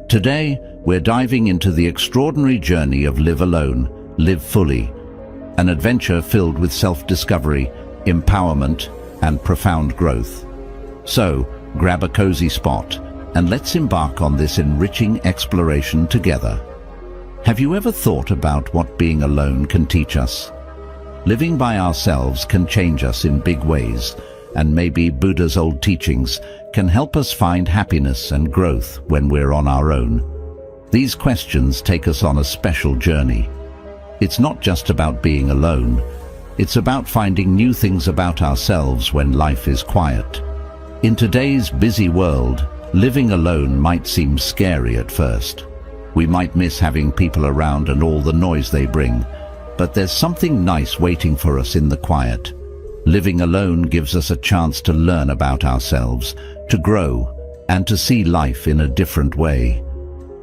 Today, we're diving into the extraordinary journey of Live Alone, Live Fully, an adventure filled with self-discovery, empowerment, and profound growth. So, grab a cozy spot and let's embark on this enriching exploration together. Have you ever thought about what being alone can teach us? Living by ourselves can change us in big ways, and maybe Buddha's old teachings can help us find happiness and growth when we're on our own. These questions take us on a special journey. It's not just about being alone. It's about finding new things about ourselves when life is quiet. In today's busy world, living alone might seem scary at first. We might miss having people around and all the noise they bring, but there's something nice waiting for us in the quiet. Living alone gives us a chance to learn about ourselves, to grow, and to see life in a different way.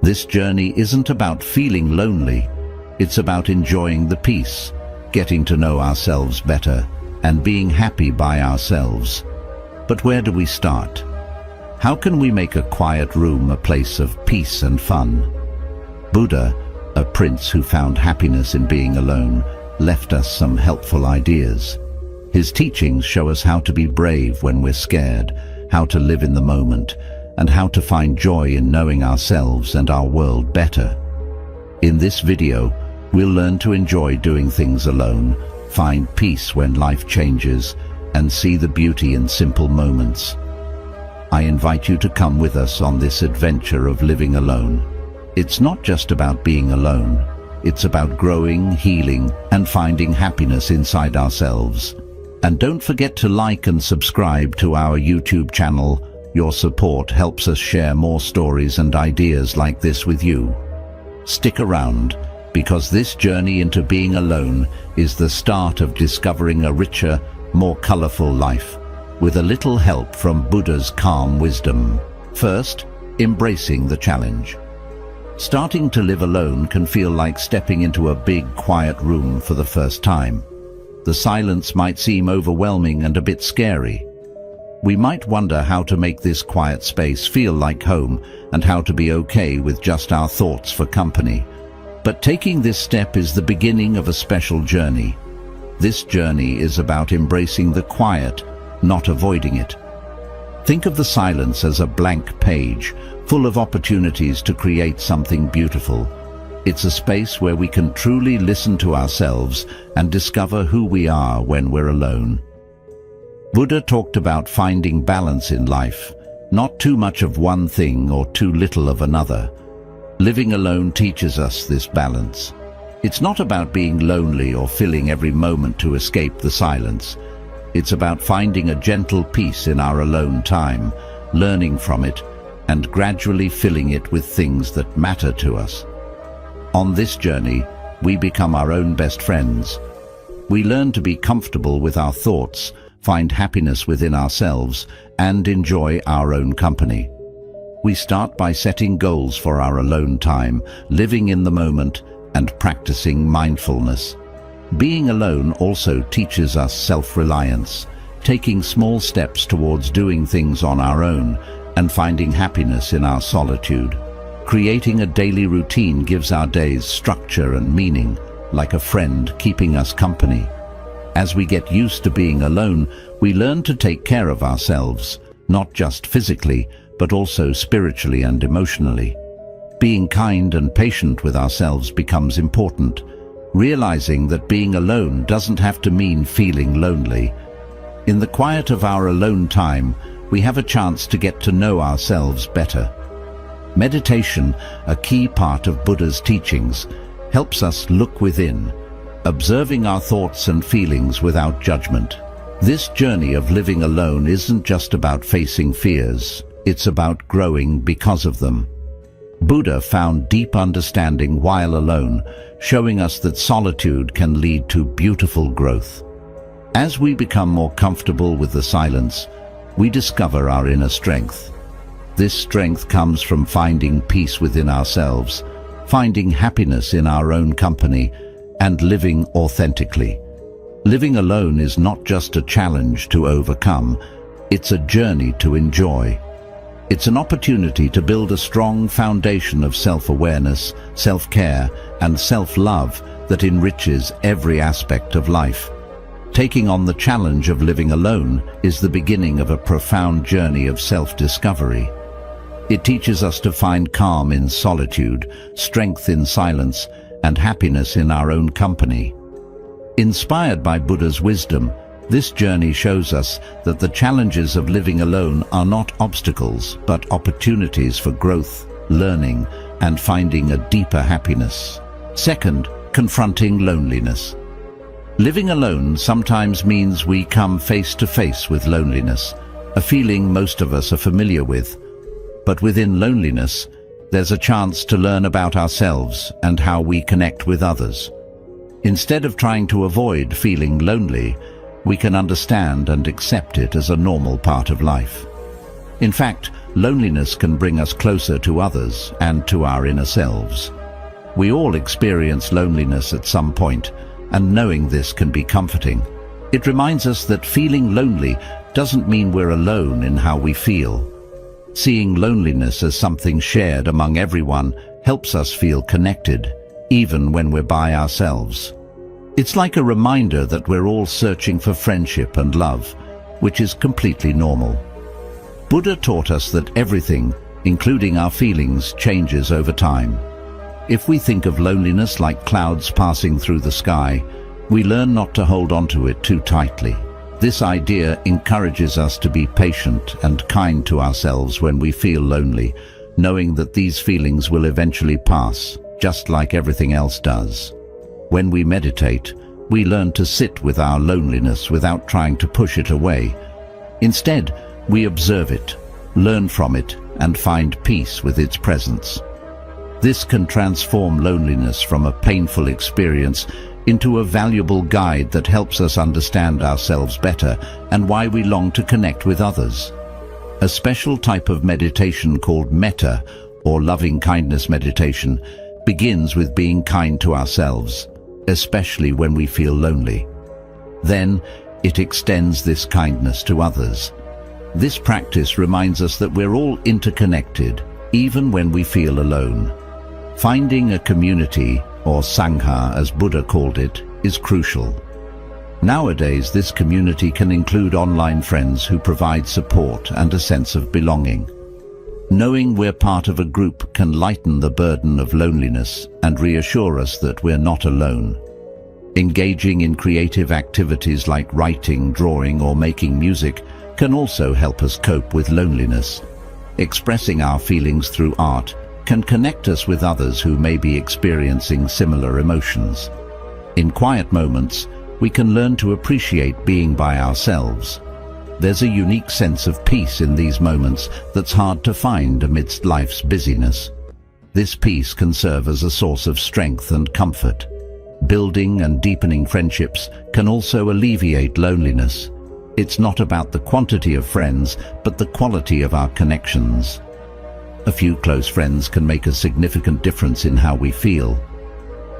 This journey isn't about feeling lonely. It's about enjoying the peace, getting to know ourselves better, and being happy by ourselves. But where do we start? How can we make a quiet room a place of peace and fun? Buddha, a prince who found happiness in being alone, left us some helpful ideas. His teachings show us how to be brave when we're scared, how to live in the moment, and how to find joy in knowing ourselves and our world better. In this video, we'll learn to enjoy doing things alone, find peace when life changes, and see the beauty in simple moments. I invite you to come with us on this adventure of living alone. It's not just about being alone. It's about growing, healing, and finding happiness inside ourselves. And don't forget to like and subscribe to our YouTube channel. Your support helps us share more stories and ideas like this with you. Stick around, because this journey into being alone is the start of discovering a richer, more colorful life, with a little help from Buddha's calm wisdom. First, embracing the challenge. Starting to live alone can feel like stepping into a big, quiet room for the first time. The silence might seem overwhelming and a bit scary. We might wonder how to make this quiet space feel like home and how to be okay with just our thoughts for company. But taking this step is the beginning of a special journey. This journey is about embracing the quiet, not avoiding it. Think of the silence as a blank page, full of opportunities to create something beautiful. It's a space where we can truly listen to ourselves and discover who we are when we're alone. Buddha talked about finding balance in life, not too much of one thing or too little of another. Living alone teaches us this balance. It's not about being lonely or filling every moment to escape the silence. It's about finding a gentle peace in our alone time, learning from it, and gradually filling it with things that matter to us. On this journey, we become our own best friends. We learn to be comfortable with our thoughts, find happiness within ourselves, and enjoy our own company. We start by setting goals for our alone time, living in the moment, and practicing mindfulness. Being alone also teaches us self-reliance, taking small steps towards doing things on our own and finding happiness in our solitude. Creating a daily routine gives our days structure and meaning, like a friend keeping us company. As we get used to being alone, we learn to take care of ourselves, not just physically, but also spiritually and emotionally. Being kind and patient with ourselves becomes important, realizing that being alone doesn't have to mean feeling lonely. In the quiet of our alone time, we have a chance to get to know ourselves better. Meditation, a key part of Buddha's teachings, helps us look within, observing our thoughts and feelings without judgment. This journey of living alone isn't just about facing fears, it's about growing because of them. Buddha found deep understanding while alone, showing us that solitude can lead to beautiful growth. As we become more comfortable with the silence, we discover our inner strength. This strength comes from finding peace within ourselves, finding happiness in our own company, and living authentically. Living alone is not just a challenge to overcome, it's a journey to enjoy. It's an opportunity to build a strong foundation of self-awareness, self-care, and self-love that enriches every aspect of life. Taking on the challenge of living alone is the beginning of a profound journey of self-discovery. It teaches us to find calm in solitude, strength in silence, and happiness in our own company. Inspired by Buddha's wisdom, this journey shows us that the challenges of living alone are not obstacles, but opportunities for growth, learning, and finding a deeper happiness. Second, confronting loneliness. Living alone sometimes means we come face to face with loneliness, a feeling most of us are familiar with. But within loneliness, there's a chance to learn about ourselves and how we connect with others. Instead of trying to avoid feeling lonely, we can understand and accept it as a normal part of life. In fact, loneliness can bring us closer to others and to our inner selves. We all experience loneliness at some point, and knowing this can be comforting. It reminds us that feeling lonely doesn't mean we're alone in how we feel. Seeing loneliness as something shared among everyone helps us feel connected, even when we're by ourselves. It's like a reminder that we're all searching for friendship and love, which is completely normal. Buddha taught us that everything, including our feelings, changes over time. If we think of loneliness like clouds passing through the sky, we learn not to hold on to it too tightly. This idea encourages us to be patient and kind to ourselves when we feel lonely, knowing that these feelings will eventually pass, just like everything else does. When we meditate, we learn to sit with our loneliness without trying to push it away. Instead, we observe it, learn from it, and find peace with its presence. This can transform loneliness from a painful experience into a valuable guide that helps us understand ourselves better and why we long to connect with others. A special type of meditation called metta, or loving kindness meditation, begins with being kind to ourselves, especially when we feel lonely. Then, it extends this kindness to others. This practice reminds us that we're all interconnected, even when we feel alone. Finding a community, or sangha as Buddha called it, is crucial. Nowadays, this community can include online friends who provide support and a sense of belonging. Knowing we're part of a group can lighten the burden of loneliness and reassure us that we're not alone. Engaging in creative activities like writing, drawing, or making music can also help us cope with loneliness. Expressing our feelings through art can connect us with others who may be experiencing similar emotions. In quiet moments, we can learn to appreciate being by ourselves. There's a unique sense of peace in these moments that's hard to find amidst life's busyness. This peace can serve as a source of strength and comfort. Building and deepening friendships can also alleviate loneliness. It's not about the quantity of friends, but the quality of our connections. A few close friends can make a significant difference in how we feel.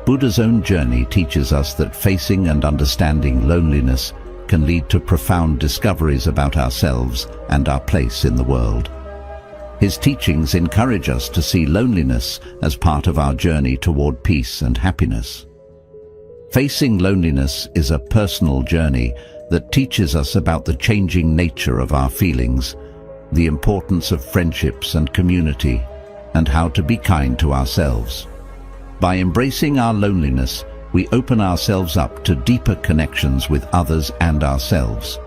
Buddha's own journey teaches us that facing and understanding loneliness can lead to profound discoveries about ourselves and our place in the world. His teachings encourage us to see loneliness as part of our journey toward peace and happiness. Facing loneliness is a personal journey that teaches us about the changing nature of our feelings, the importance of friendships and community, and how to be kind to ourselves. By embracing our loneliness, we open ourselves up to deeper connections with others and ourselves.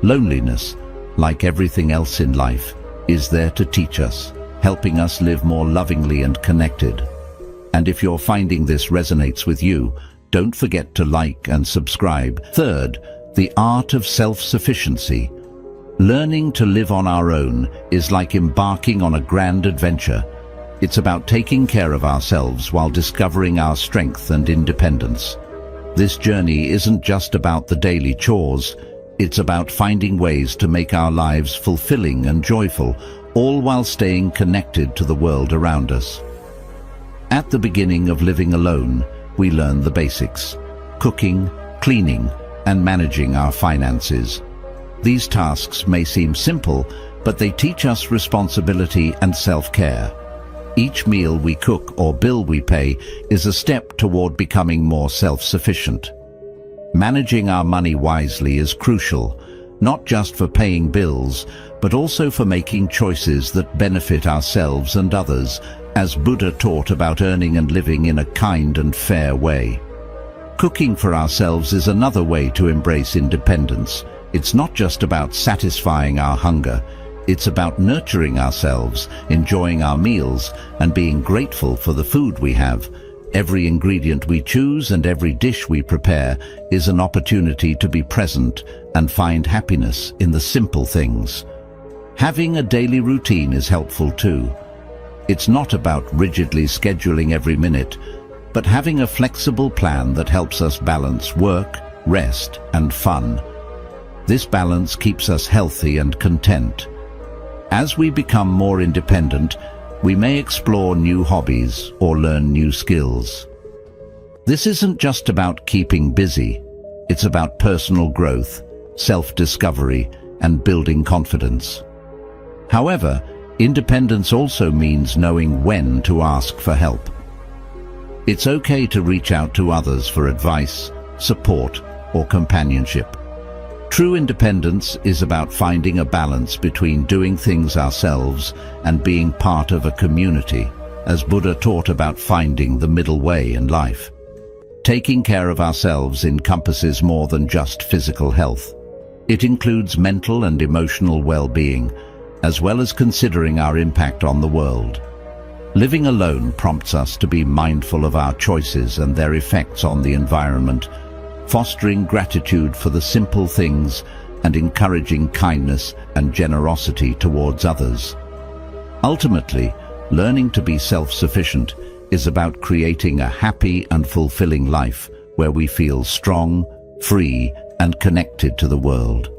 Loneliness, like everything else in life, is there to teach us, helping us live more lovingly and connected. And if you're finding this resonates with you, don't forget to like and subscribe. Third, the art of self-sufficiency. Learning to live on our own is like embarking on a grand adventure. It's about taking care of ourselves while discovering our strength and independence. This journey isn't just about the daily chores, it's about finding ways to make our lives fulfilling and joyful, all while staying connected to the world around us. At the beginning of living alone, we learn the basics: cooking, cleaning, and managing our finances. These tasks may seem simple, but they teach us responsibility and self-care. Each meal we cook or bill we pay is a step toward becoming more self-sufficient. Managing our money wisely is crucial, not just for paying bills, but also for making choices that benefit ourselves and others, as Buddha taught about earning and living in a kind and fair way. Cooking for ourselves is another way to embrace independence. It's not just about satisfying our hunger, it's about nurturing ourselves, enjoying our meals, and being grateful for the food we have. Every ingredient we choose and every dish we prepare is an opportunity to be present and find happiness in the simple things. Having a daily routine is helpful too. It's not about rigidly scheduling every minute, but having a flexible plan that helps us balance work, rest, and fun. This balance keeps us healthy and content. As we become more independent, we may explore new hobbies or learn new skills. This isn't just about keeping busy. It's about personal growth, self-discovery, and building confidence. However, independence also means knowing when to ask for help. It's okay to reach out to others for advice, support, or companionship. True independence is about finding a balance between doing things ourselves and being part of a community, as Buddha taught about finding the middle way in life. Taking care of ourselves encompasses more than just physical health. It includes mental and emotional well-being, as well as considering our impact on the world. Living alone prompts us to be mindful of our choices and their effects on the environment, fostering gratitude for the simple things and encouraging kindness and generosity towards others. Ultimately, learning to be self-sufficient is about creating a happy and fulfilling life where we feel strong, free, and connected to the world.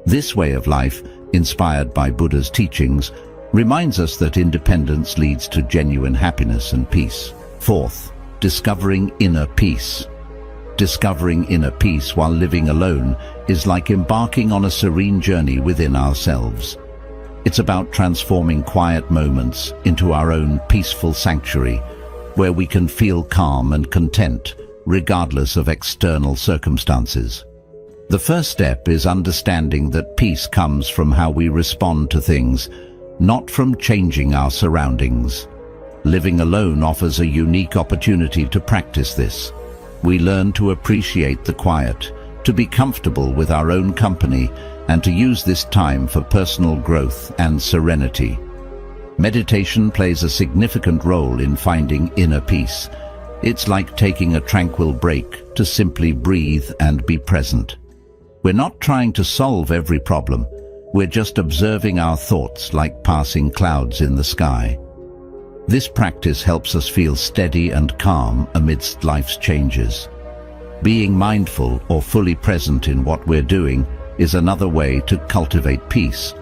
This way of life, inspired by Buddha's teachings, reminds us that independence leads to genuine happiness and peace. Fourth, discovering inner peace. Discovering inner peace while living alone is like embarking on a serene journey within ourselves. It's about transforming quiet moments into our own peaceful sanctuary, where we can feel calm and content, regardless of external circumstances. The first step is understanding that peace comes from how we respond to things, not from changing our surroundings. Living alone offers a unique opportunity to practice this. We learn to appreciate the quiet, to be comfortable with our own company, and to use this time for personal growth and serenity. Meditation plays a significant role in finding inner peace. It's like taking a tranquil break to simply breathe and be present. We're not trying to solve every problem. We're just observing our thoughts like passing clouds in the sky. This practice helps us feel steady and calm amidst life's changes. Being mindful or fully present in what we're doing is another way to cultivate peace.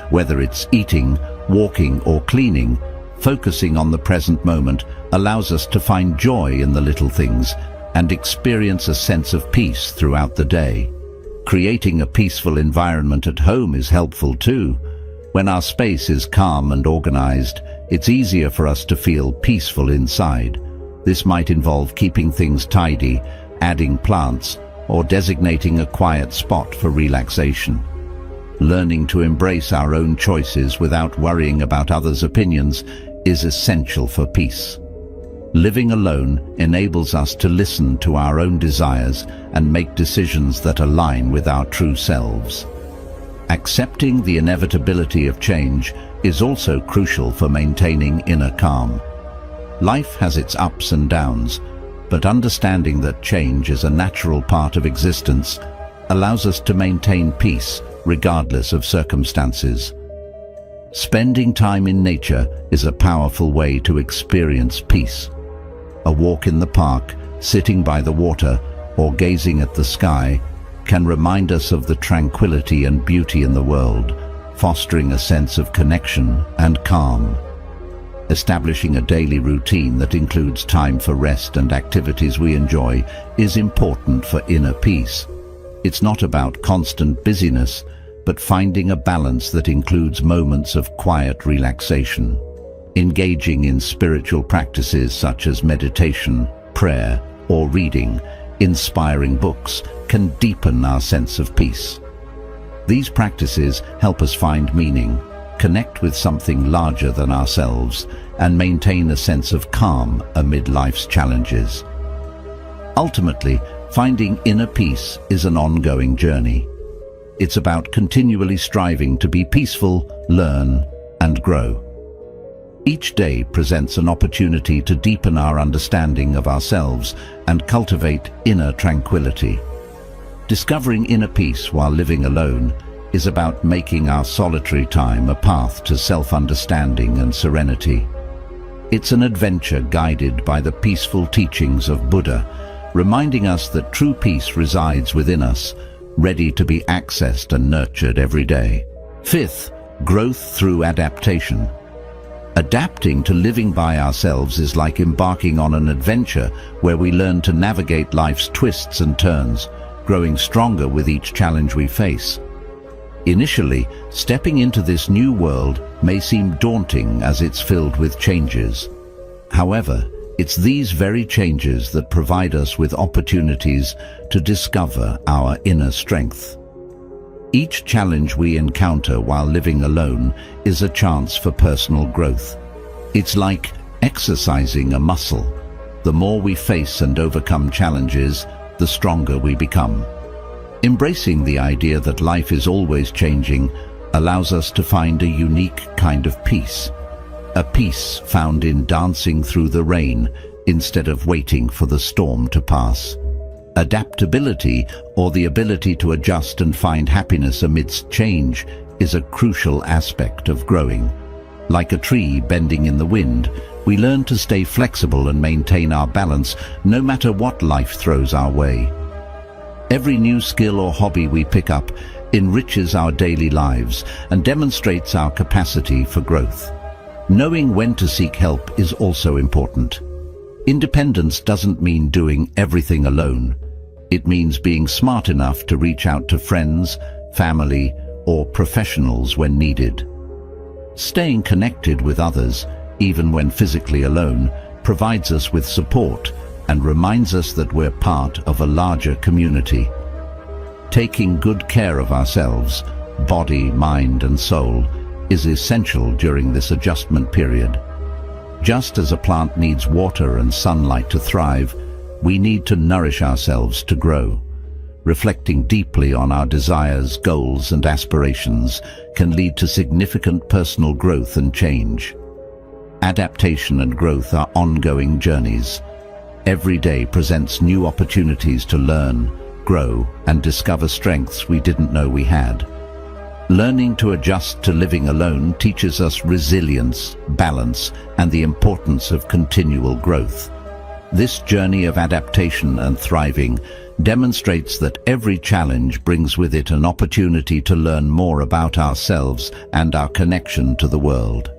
Whether it's eating, walking, or cleaning, focusing on the present moment allows us to find joy in the little things and experience a sense of peace throughout the day. Creating a peaceful environment at home is helpful too. When our space is calm and organized, it's easier for us to feel peaceful inside. This might involve keeping things tidy, adding plants, or designating a quiet spot for relaxation. Learning to embrace our own choices without worrying about others' opinions is essential for peace. Living alone enables us to listen to our own desires and make decisions that align with our true selves. Accepting the inevitability of change is also crucial for maintaining inner calm. Life has its ups and downs, but understanding that change is a natural part of existence allows us to maintain peace regardless of circumstances. Spending time in nature is a powerful way to experience peace. A walk in the park, sitting by the water, or gazing at the sky can remind us of the tranquility and beauty in the world, fostering a sense of connection and calm. Establishing a daily routine that includes time for rest and activities we enjoy is important for inner peace. It's not about constant busyness, but finding a balance that includes moments of quiet relaxation. Engaging in spiritual practices such as meditation, prayer, or reading inspiring books can deepen our sense of peace. These practices help us find meaning, connect with something larger than ourselves, and maintain a sense of calm amid life's challenges. Ultimately, finding inner peace is an ongoing journey. It's about continually striving to be peaceful, learn, and grow. Each day presents an opportunity to deepen our understanding of ourselves and cultivate inner tranquility. Discovering inner peace while living alone is about making our solitary time a path to self-understanding and serenity. It's an adventure guided by the peaceful teachings of Buddha, reminding us that true peace resides within us, ready to be accessed and nurtured every day. Fifth, growth through adaptation. Adapting to living by ourselves is like embarking on an adventure where we learn to navigate life's twists and turns, growing stronger with each challenge we face. Initially, stepping into this new world may seem daunting as it's filled with changes. However, it's these very changes that provide us with opportunities to discover our inner strength. Each challenge we encounter while living alone is a chance for personal growth. It's like exercising a muscle. The more we face and overcome challenges, the stronger we become. Embracing the idea that life is always changing allows us to find a unique kind of peace. A peace found in dancing through the rain instead of waiting for the storm to pass. Adaptability, or the ability to adjust and find happiness amidst change, is a crucial aspect of growing. Like a tree bending in the wind, we learn to stay flexible and maintain our balance no matter what life throws our way. Every new skill or hobby we pick up enriches our daily lives and demonstrates our capacity for growth. Knowing when to seek help is also important. Independence doesn't mean doing everything alone. It means being smart enough to reach out to friends, family, or professionals when needed. Staying connected with others, even when physically alone, provides us with support and reminds us that we're part of a larger community. Taking good care of ourselves, body, mind, and soul, is essential during this adjustment period. Just as a plant needs water and sunlight to thrive, we need to nourish ourselves to grow. Reflecting deeply on our desires, goals, and aspirations can lead to significant personal growth and change. Adaptation and growth are ongoing journeys. Every day presents new opportunities to learn, grow, and discover strengths we didn't know we had. Learning to adjust to living alone teaches us resilience, balance, and the importance of continual growth. This journey of adaptation and thriving demonstrates that every challenge brings with it an opportunity to learn more about ourselves and our connection to the world.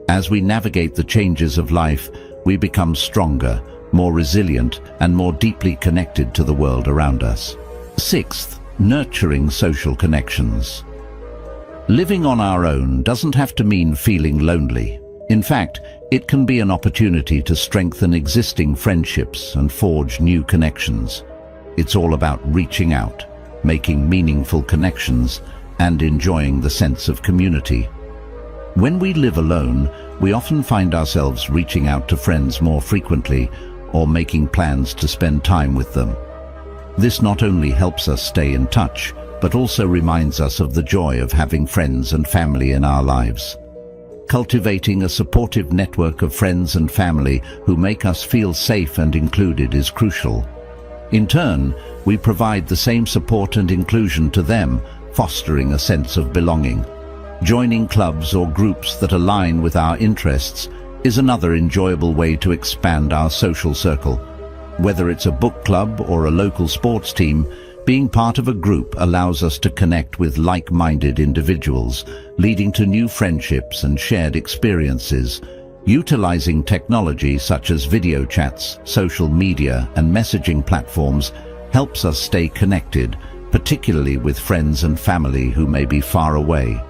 As we navigate the changes of life, we become stronger, more resilient, and more deeply connected to the world around us. Sixth, nurturing social connections. Living on our own doesn't have to mean feeling lonely. In fact, it can be an opportunity to strengthen existing friendships and forge new connections. It's all about reaching out, making meaningful connections, and enjoying the sense of community. When we live alone, we often find ourselves reaching out to friends more frequently or making plans to spend time with them. This not only helps us stay in touch, but also reminds us of the joy of having friends and family in our lives. Cultivating a supportive network of friends and family who make us feel safe and included is crucial. In turn, we provide the same support and inclusion to them, fostering a sense of belonging. Joining clubs or groups that align with our interests is another enjoyable way to expand our social circle. Whether it's a book club or a local sports team, being part of a group allows us to connect with like-minded individuals, leading to new friendships and shared experiences. Utilizing technology such as video chats, social media, and messaging platforms helps us stay connected, particularly with friends and family who may be far away.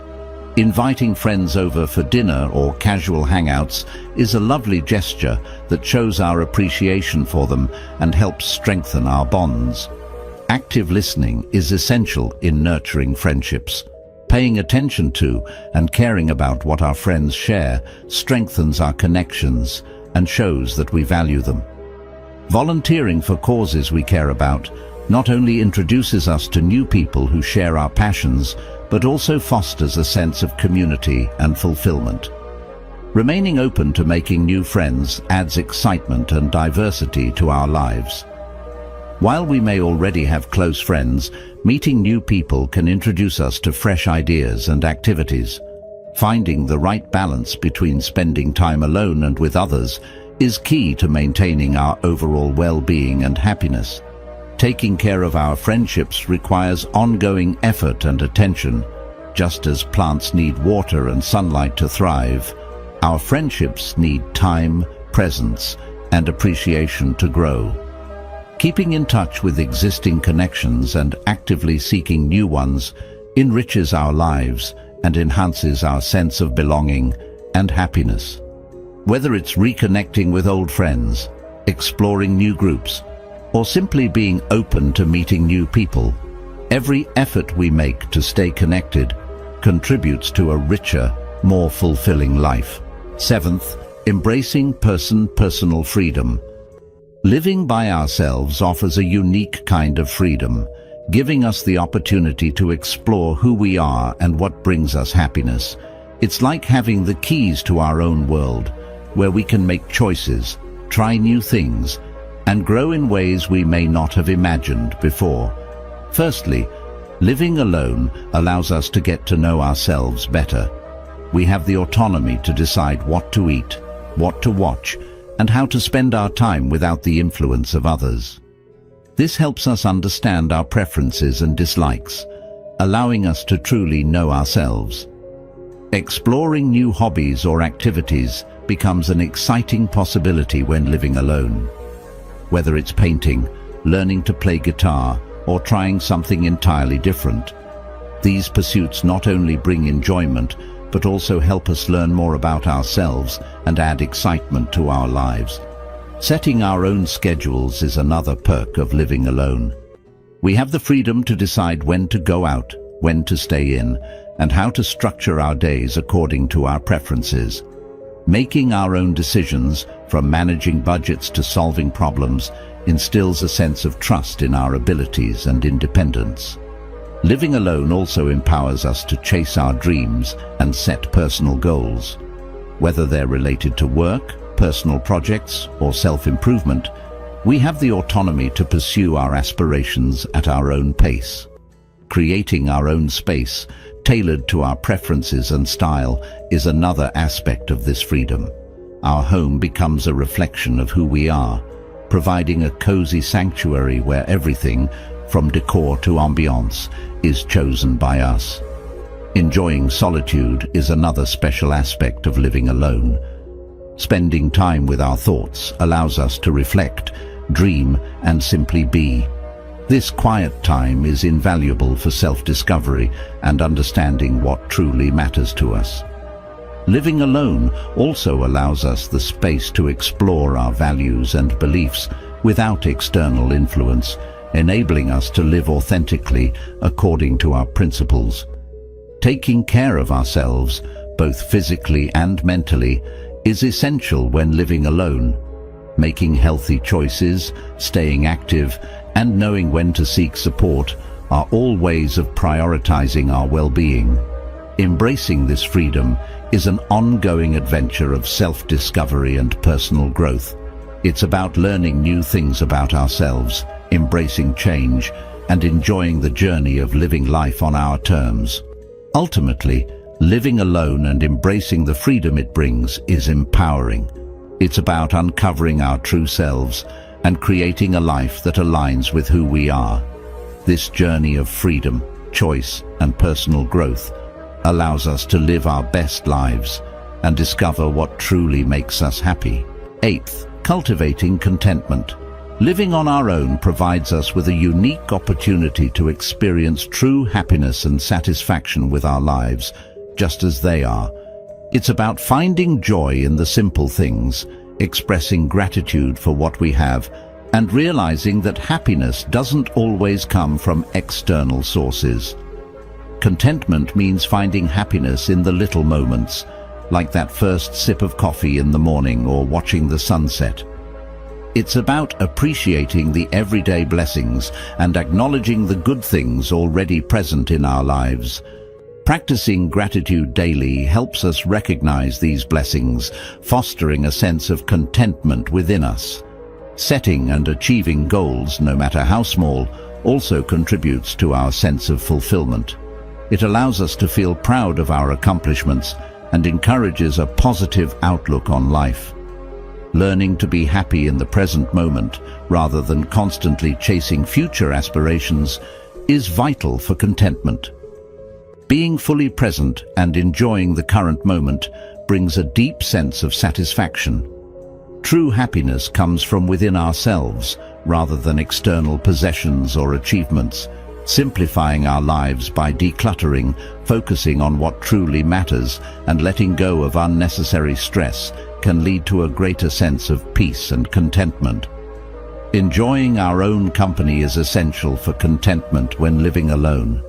Inviting friends over for dinner or casual hangouts is a lovely gesture that shows our appreciation for them and helps strengthen our bonds. Active listening is essential in nurturing friendships. Paying attention to and caring about what our friends share strengthens our connections and shows that we value them. Volunteering for causes we care about not only introduces us to new people who share our passions, but also fosters a sense of community and fulfillment. Remaining open to making new friends adds excitement and diversity to our lives. While we may already have close friends, meeting new people can introduce us to fresh ideas and activities. Finding the right balance between spending time alone and with others is key to maintaining our overall well-being and happiness. Taking care of our friendships requires ongoing effort and attention. Just as plants need water and sunlight to thrive, our friendships need time, presence, and appreciation to grow. Keeping in touch with existing connections and actively seeking new ones enriches our lives and enhances our sense of belonging and happiness. Whether it's reconnecting with old friends, exploring new groups, or simply being open to meeting new people, every effort we make to stay connected contributes to a richer, more fulfilling life. 7th, embracing personal freedom. Living by ourselves offers a unique kind of freedom, giving us the opportunity to explore who we are and what brings us happiness. It's like having the keys to our own world, where we can make choices, try new things, and grow in ways we may not have imagined before. Firstly, living alone allows us to get to know ourselves better. We have the autonomy to decide what to eat, what to watch, and how to spend our time without the influence of others. This helps us understand our preferences and dislikes, allowing us to truly know ourselves. Exploring new hobbies or activities becomes an exciting possibility when living alone. Whether it's painting, learning to play guitar, or trying something entirely different, these pursuits not only bring enjoyment, but also help us learn more about ourselves and add excitement to our lives. Setting our own schedules is another perk of living alone. We have the freedom to decide when to go out, when to stay in, and how to structure our days according to our preferences. Making our own decisions, from managing budgets to solving problems, instills a sense of trust in our abilities and independence. Living alone also empowers us to chase our dreams and set personal goals. Whether they're related to work, personal projects, or self-improvement, we have the autonomy to pursue our aspirations at our own pace. Creating our own space, tailored to our preferences and style, is another aspect of this freedom. Our home becomes a reflection of who we are, providing a cozy sanctuary where everything, from decor to ambiance, is chosen by us. Enjoying solitude is another special aspect of living alone. Spending time with our thoughts allows us to reflect, dream, and simply be. This quiet time is invaluable for self-discovery and understanding what truly matters to us. Living alone also allows us the space to explore our values and beliefs without external influence, enabling us to live authentically according to our principles. Taking care of ourselves, both physically and mentally, is essential when living alone. Making healthy choices, staying active, and knowing when to seek support are all ways of prioritizing our well-being. Embracing this freedom is an ongoing adventure of self-discovery and personal growth. It's about learning new things about ourselves, embracing change, and enjoying the journey of living life on our terms. Ultimately, living alone and embracing the freedom it brings is empowering. It's about uncovering our true selves and creating a life that aligns with who we are. This journey of freedom, choice, and personal growth allows us to live our best lives and discover what truly makes us happy. 8th, cultivating contentment. Living on our own provides us with a unique opportunity to experience true happiness and satisfaction with our lives, just as they are. It's about finding joy in the simple things, expressing gratitude for what we have, and realizing that happiness doesn't always come from external sources. Contentment means finding happiness in the little moments, like that first sip of coffee in the morning or watching the sunset. It's about appreciating the everyday blessings and acknowledging the good things already present in our lives. Practicing gratitude daily helps us recognize these blessings, fostering a sense of contentment within us. Setting and achieving goals, no matter how small, also contributes to our sense of fulfillment. It allows us to feel proud of our accomplishments and encourages a positive outlook on life. Learning to be happy in the present moment, rather than constantly chasing future aspirations, is vital for contentment. Being fully present and enjoying the current moment brings a deep sense of satisfaction. True happiness comes from within ourselves, rather than external possessions or achievements. Simplifying our lives by decluttering, focusing on what truly matters, and letting go of unnecessary stress can lead to a greater sense of peace and contentment. Enjoying our own company is essential for contentment when living alone.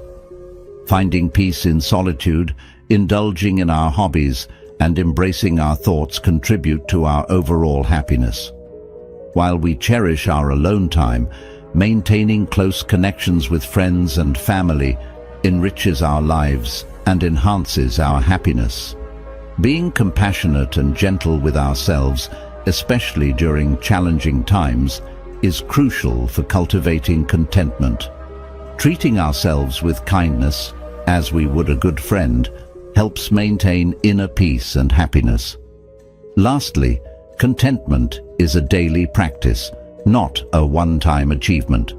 Finding peace in solitude, indulging in our hobbies, and embracing our thoughts contribute to our overall happiness. While we cherish our alone time, maintaining close connections with friends and family enriches our lives and enhances our happiness. Being compassionate and gentle with ourselves, especially during challenging times, is crucial for cultivating contentment. Treating ourselves with kindness, as we would a good friend, helps maintain inner peace and happiness. Lastly, contentment is a daily practice, not a one-time achievement.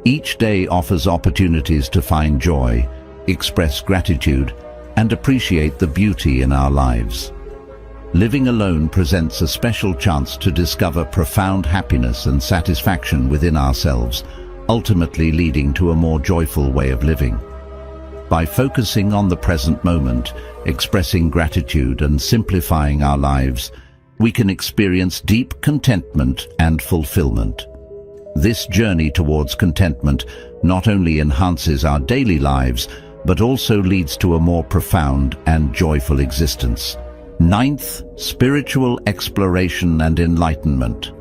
Each day offers opportunities to find joy, express gratitude, and appreciate the beauty in our lives. Living alone presents a special chance to discover profound happiness and satisfaction within ourselves, ultimately leading to a more joyful way of living. By focusing on the present moment, expressing gratitude and simplifying our lives, we can experience deep contentment and fulfillment. This journey towards contentment not only enhances our daily lives, but also leads to a more profound and joyful existence. Ninth, spiritual exploration and enlightenment.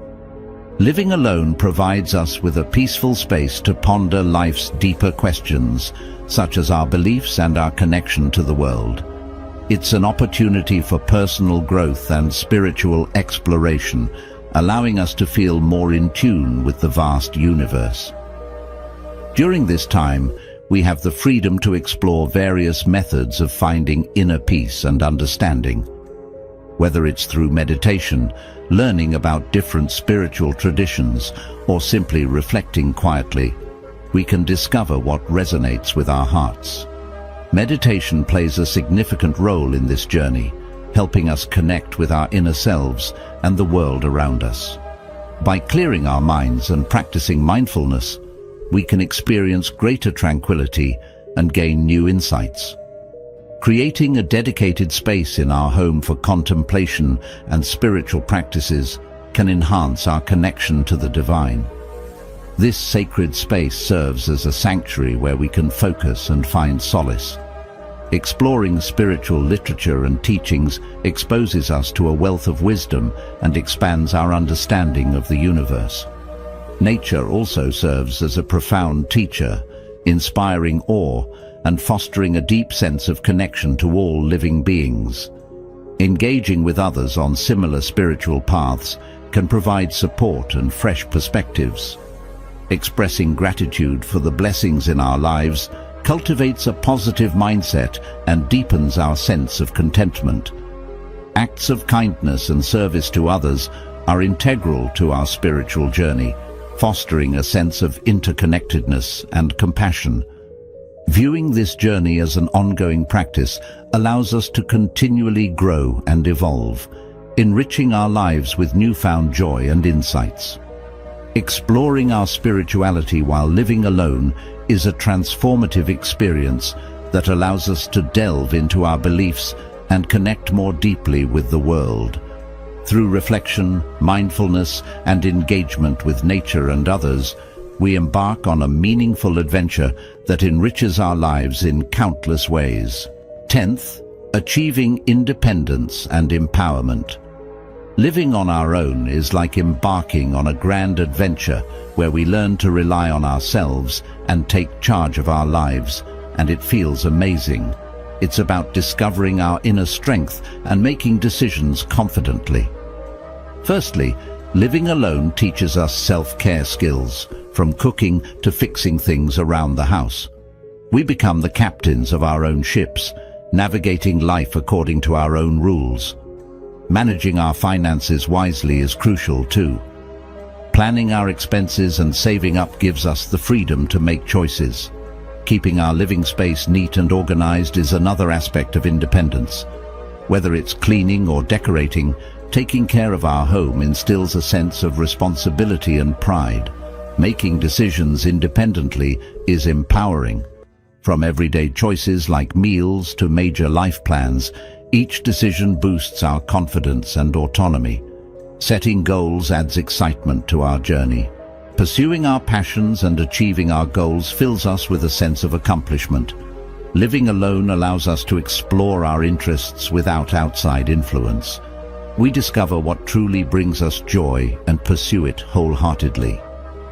Living alone provides us with a peaceful space to ponder life's deeper questions, such as our beliefs and our connection to the world. It's an opportunity for personal growth and spiritual exploration, allowing us to feel more in tune with the vast universe. During this time, we have the freedom to explore various methods of finding inner peace and understanding. Whether it's through meditation, learning about different spiritual traditions, or simply reflecting quietly, we can discover what resonates with our hearts. Meditation plays a significant role in this journey, helping us connect with our inner selves and the world around us. By clearing our minds and practicing mindfulness, we can experience greater tranquility and gain new insights. Creating a dedicated space in our home for contemplation and spiritual practices can enhance our connection to the divine. This sacred space serves as a sanctuary where we can focus and find solace. Exploring spiritual literature and teachings exposes us to a wealth of wisdom and expands our understanding of the universe. Nature also serves as a profound teacher, inspiring awe and fostering a deep sense of connection to all living beings. Engaging with others on similar spiritual paths can provide support and fresh perspectives. Expressing gratitude for the blessings in our lives cultivates a positive mindset and deepens our sense of contentment. Acts of kindness and service to others are integral to our spiritual journey, fostering a sense of interconnectedness and compassion. Viewing this journey as an ongoing practice allows us to continually grow and evolve, enriching our lives with newfound joy and insights. Exploring our spirituality while living alone is a transformative experience that allows us to delve into our beliefs and connect more deeply with the world. Through reflection, mindfulness, and engagement with nature and others, we embark on a meaningful adventure that enriches our lives in countless ways. 10th, achieving independence and empowerment. Living on our own is like embarking on a grand adventure where we learn to rely on ourselves and take charge of our lives, and it feels amazing. It's about discovering our inner strength and making decisions confidently. Firstly, living alone teaches us self-care skills, from cooking to fixing things around the house. We become the captains of our own ships, navigating life according to our own rules. Managing our finances wisely is crucial too. Planning our expenses and saving up gives us the freedom to make choices. Keeping our living space neat and organized is another aspect of independence. Whether it's cleaning or decorating, taking care of our home instills a sense of responsibility and pride. Making decisions independently is empowering. From everyday choices like meals to major life plans, each decision boosts our confidence and autonomy. Setting goals adds excitement to our journey. Pursuing our passions and achieving our goals fills us with a sense of accomplishment. Living alone allows us to explore our interests without outside influence. We discover what truly brings us joy and pursue it wholeheartedly.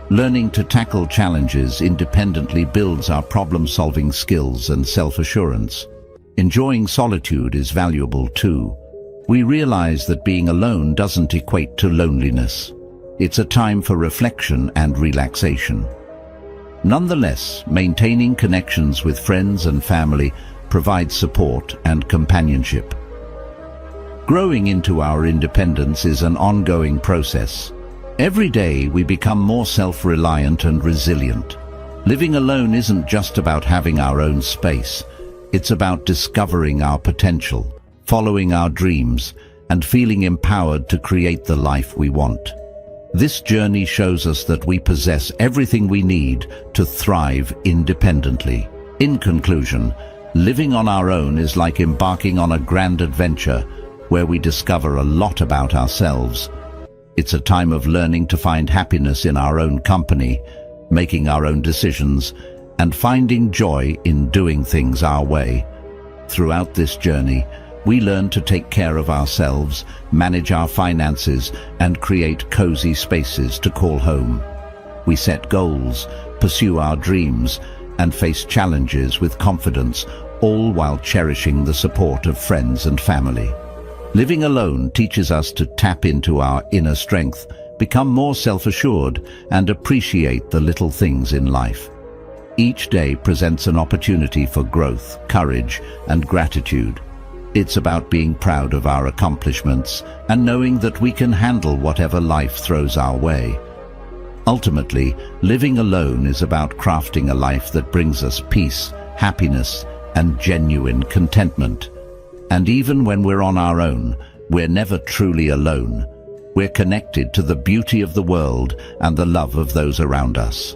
Learning to tackle challenges independently builds our problem-solving skills and self-assurance. Enjoying solitude is valuable too. We realize that being alone doesn't equate to loneliness. It's a time for reflection and relaxation. Nonetheless, maintaining connections with friends and family provides support and companionship. Growing into our independence is an ongoing process. Every day we become more self-reliant and resilient. Living alone isn't just about having our own space. It's about discovering our potential, following our dreams, and feeling empowered to create the life we want. This journey shows us that we possess everything we need to thrive independently. In conclusion, living on our own is like embarking on a grand adventure where we discover a lot about ourselves. It's a time of learning to find happiness in our own company, making our own decisions, and finding joy in doing things our way. Throughout this journey, we learn to take care of ourselves, manage our finances, and create cozy spaces to call home. We set goals, pursue our dreams, and face challenges with confidence, all while cherishing the support of friends and family. Living alone teaches us to tap into our inner strength, become more self-assured, and appreciate the little things in life. Each day presents an opportunity for growth, courage, and gratitude. It's about being proud of our accomplishments and knowing that we can handle whatever life throws our way. Ultimately, living alone is about crafting a life that brings us peace, happiness, and genuine contentment. And even when we're on our own, we're never truly alone. We're connected to the beauty of the world and the love of those around us.